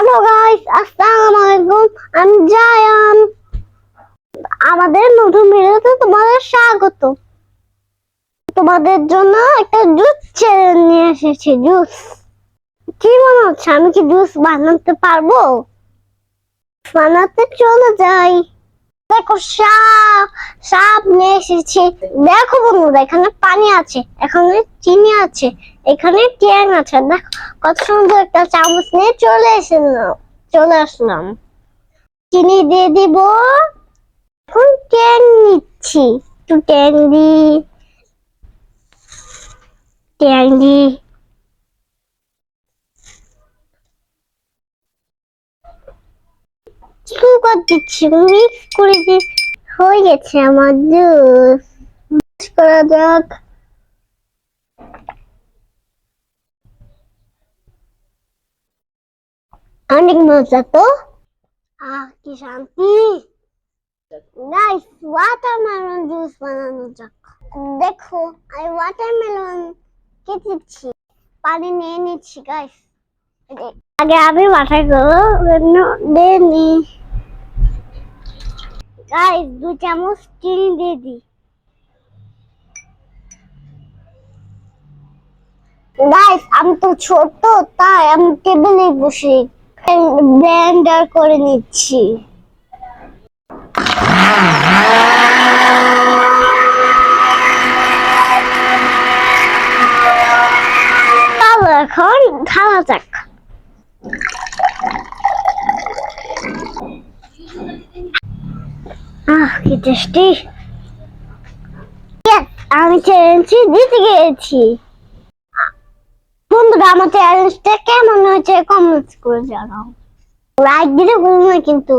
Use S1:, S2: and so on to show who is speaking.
S1: Hello guys, আসসালামু আলাইকুম। আমি জায়ান। আমাদের নতুন ভিডিওতে তোমাদের স্বাগত। তোমাদের জন্য একটা জুস চ্যালেঞ্জ নিয়ে এসেছি। জুস কি মনে হচ্ছে আমি কি জুস বানাতে পারবো? বানাতে চলে যাই। দেখো সাপ সাপ নিয়ে এসেছি। দেখো বন্ধুরা, এখানে পানি আছে, এখানে চিনি আছে, এখানে ট্যাং আছে। দেখো কত সুন্দর একটা চামচ নিয়ে চলে আসলাম। চিনি দিয়ে দিব। এখন ট্যাং নিচ্ছি, একটু ট্যাং দি সুগার দিচ্ছি, মিক্স করে দিয়ে হয়ে গেছে আমার জুস। করা যাক। অনেক মজা তো। কি শান্তি। গাইস, ওয়াটারমেলন জুস বানানো যাক। দেখো আমি ওয়াটারমেলন কেটেছি, পানি নিয়ে নিচ্ছি গাইস। আগে আমি ওয়াটারগুলো দিয়ে নি। গাইস 2 চামচ চিনি দিয়ে দিই। গাইস আমি তো ছোট, তাই আমি টেবিলে বসে ব্লেন্ডার করে নিচ্ছি। এখন খাওয়া যাক। কি টেস্টি। আমি চ্যালেঞ্জ জিতে গিয়েছি। বন্ধুরা, আমার চ্যালেঞ্জটা কেমন হয়েছে কমেন্টস করে জানাও। লাইক দিলে ভুলো না কিন্তু।